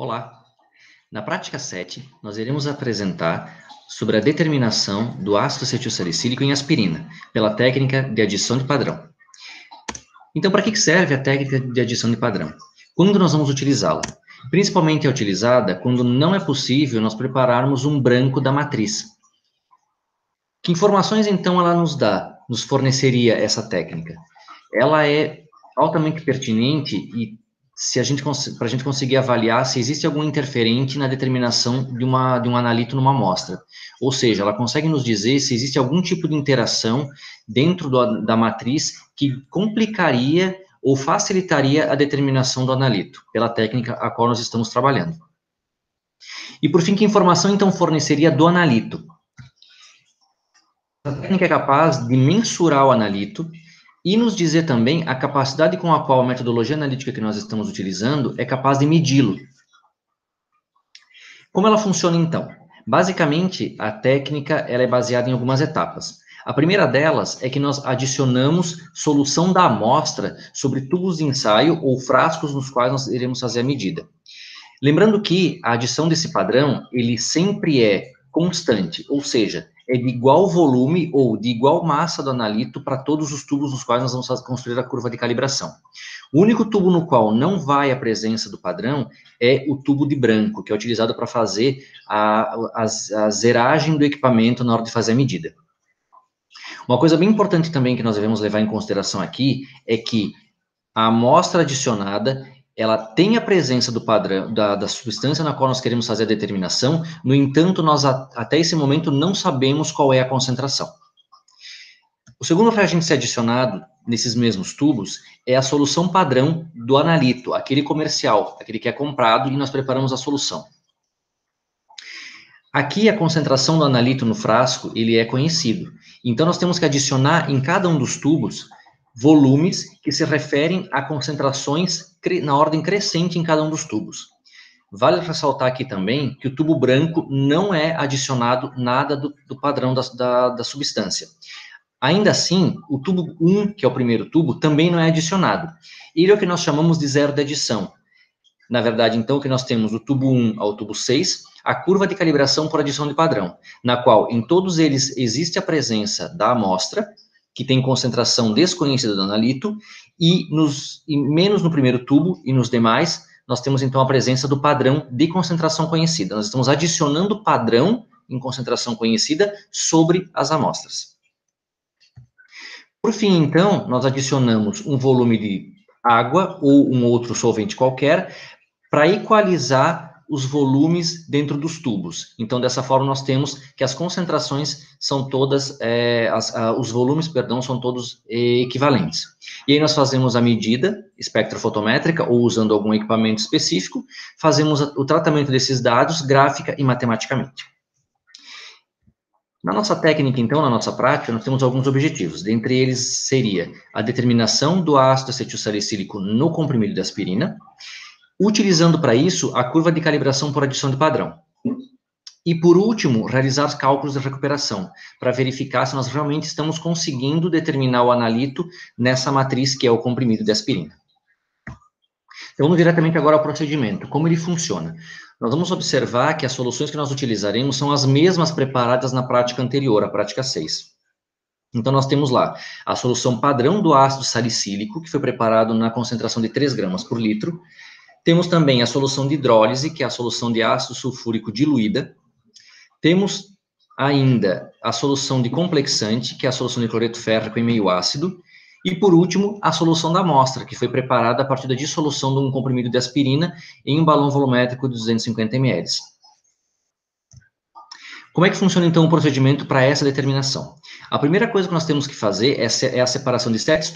Olá! Na prática 7, nós iremos apresentar sobre a determinação do ácido acetilsalicílico em aspirina, pela técnica de adição de padrão. Então, para que serve a técnica de adição de padrão? Quando nós vamos utilizá-la? Principalmente é utilizada quando não é possível nós prepararmos um branco da matriz. Que informações, então, ela nos forneceria essa técnica? Ela é altamente pertinente e para a gente conseguir avaliar se existe algum interferente na determinação de um analito numa amostra. Ou seja, ela consegue nos dizer se existe algum tipo de interação dentro da matriz que complicaria ou facilitaria a determinação do analito, pela técnica a qual nós estamos trabalhando. E, por fim, que informação, então, forneceria do analito? A técnica é capaz de mensurar o analito e nos dizer também a capacidade com a qual a metodologia analítica que nós estamos utilizando é capaz de medi-lo. Como ela funciona, então? Basicamente, a técnica ela é baseada em algumas etapas. A primeira delas é que nós adicionamos solução da amostra sobre tubos de ensaio ou frascos nos quais nós iremos fazer a medida. Lembrando que a adição desse padrão, ele sempre é constante, ou seja, é de igual volume ou de igual massa do analito para todos os tubos nos quais nós vamos construir a curva de calibração. O único tubo no qual não vai a presença do padrão é o tubo de branco, que é utilizado para fazer a zeragem do equipamento na hora de fazer a medida. Uma coisa bem importante também que nós devemos levar em consideração aqui é que a amostra adicionada ela tem a presença do padrão, da substância na qual nós queremos fazer a determinação, no entanto, nós até esse momento não sabemos qual é a concentração. O segundo reagente a ser adicionado nesses mesmos tubos é a solução padrão do analito, aquele comercial, aquele que é comprado e nós preparamos a solução. Aqui a concentração do analito no frasco, ele é conhecido. Então nós temos que adicionar em cada um dos tubos volumes que se referem a concentrações na ordem crescente em cada um dos tubos. Vale ressaltar aqui também que o tubo branco não é adicionado nada do padrão da substância. Ainda assim, o tubo 1, que é o primeiro tubo, também não é adicionado. Ele é o que nós chamamos de zero de adição. Na verdade, então, que nós temos do tubo 1 ao tubo 6, a curva de calibração por adição de padrão, na qual em todos eles existe a presença da amostra, que tem concentração desconhecida do analito, e menos no primeiro tubo e nos demais, nós temos então a presença do padrão de concentração conhecida. Nós estamos adicionando padrão em concentração conhecida sobre as amostras. Por fim, então, nós adicionamos um volume de água ou um outro solvente qualquer para equalizar os volumes dentro dos tubos. Então, dessa forma, nós temos que as concentrações são todas, os volumes, perdão, são todos equivalentes. E aí nós fazemos a medida espectrofotométrica ou usando algum equipamento específico, fazemos o tratamento desses dados gráfica e matematicamente. Na nossa técnica, então, na nossa prática, nós temos alguns objetivos. Dentre eles seria a determinação do ácido acetilsalicílico no comprimido de aspirina, utilizando para isso a curva de calibração por adição de padrão. E, por último, realizar os cálculos de recuperação, para verificar se nós realmente estamos conseguindo determinar o analito nessa matriz que é o comprimido de aspirina. Então, vamos diretamente agora ao procedimento. Como ele funciona? Nós vamos observar que as soluções que nós utilizaremos são as mesmas preparadas na prática anterior, a prática 6. Então, nós temos lá a solução padrão do ácido salicílico, que foi preparado na concentração de 3 gramas por litro. Temos também a solução de hidrólise, que é a solução de ácido sulfúrico diluída. Temos ainda a solução de complexante, que é a solução de cloreto férrico em meio ácido. E, por último, a solução da amostra, que foi preparada a partir da dissolução de um comprimido de aspirina em um balão volumétrico de 250 ml. Como é que funciona, então, o procedimento para essa determinação? A primeira coisa que nós temos que fazer é a separação de 7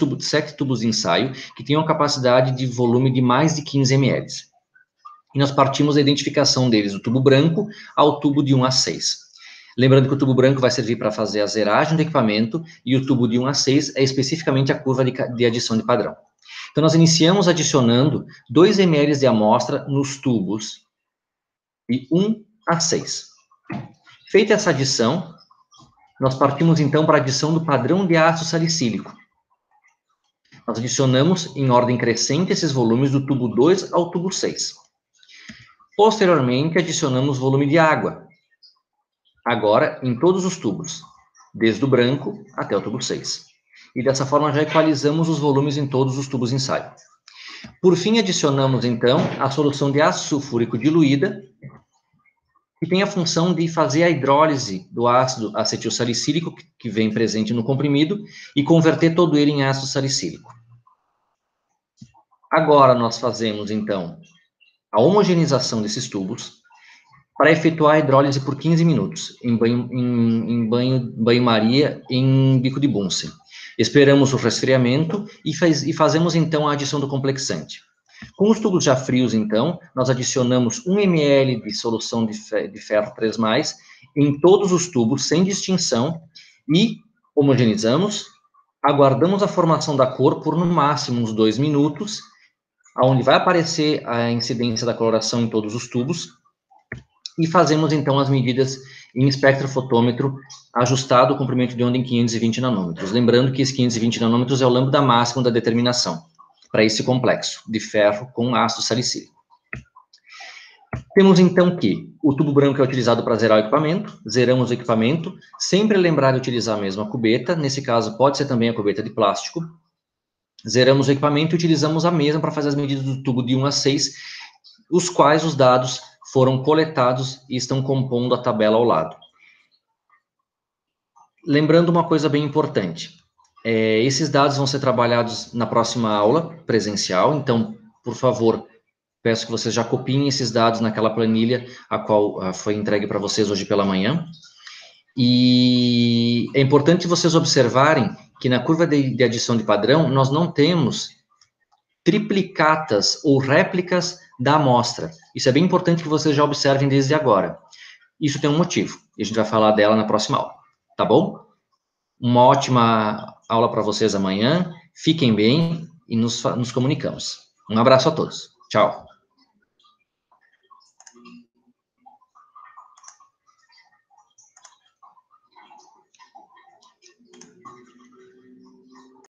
tubos de ensaio que tenham capacidade de volume de mais de 15 ml. E nós partimos da identificação deles, do tubo branco ao tubo de 1 a 6. Lembrando que o tubo branco vai servir para fazer a zeragem do equipamento e o tubo de 1 a 6 é especificamente a curva de adição de padrão. Então, nós iniciamos adicionando 2 ml de amostra nos tubos de 1 a 6. Feita essa adição, nós partimos então para a adição do padrão de ácido salicílico. Nós adicionamos em ordem crescente esses volumes do tubo 2 ao tubo 6. Posteriormente, adicionamos volume de água, agora em todos os tubos, desde o branco até o tubo 6. E dessa forma já equalizamos os volumes em todos os tubos ensaio. Por fim, adicionamos então a solução de ácido sulfúrico diluída, que tem a função de fazer a hidrólise do ácido acetilsalicílico, que vem presente no comprimido, e converter todo ele em ácido salicílico. Agora nós fazemos, então, a homogeneização desses tubos para efetuar a hidrólise por 15 minutos, em banho-maria em bico de Bunsen. Esperamos o resfriamento e fazemos, então, a adição do complexante. Com os tubos já frios, então, nós adicionamos 1 ml de solução de ferro 3+, em todos os tubos, sem distinção, e homogeneizamos, aguardamos a formação da cor por, no máximo, uns 2 minutos, onde vai aparecer a incidência da coloração em todos os tubos, e fazemos, então, as medidas em espectrofotômetro ajustado o comprimento de onda em 520 nanômetros. Lembrando que esse 520 nanômetros é o lambda máximo da determinação, para esse complexo de ferro com ácido salicílico. Temos, então, que o tubo branco é utilizado para zerar o equipamento, zeramos o equipamento, sempre lembrar de utilizar a mesma cubeta, nesse caso pode ser também a cubeta de plástico. Zeramos o equipamento e utilizamos a mesma para fazer as medidas do tubo de 1 a 6, os quais os dados foram coletados e estão compondo a tabela ao lado. Lembrando uma coisa bem importante, esses dados vão ser trabalhados na próxima aula presencial, então, por favor, peço que vocês já copiem esses dados naquela planilha, a qual foi entregue para vocês hoje pela manhã. E é importante vocês observarem que na curva de adição de padrão, nós não temos triplicatas ou réplicas da amostra. Isso é bem importante que vocês já observem desde agora. Isso tem um motivo, e a gente vai falar dela na próxima aula, tá bom? Uma ótima aula para vocês amanhã, fiquem bem e nos comunicamos. Um abraço a todos, tchau.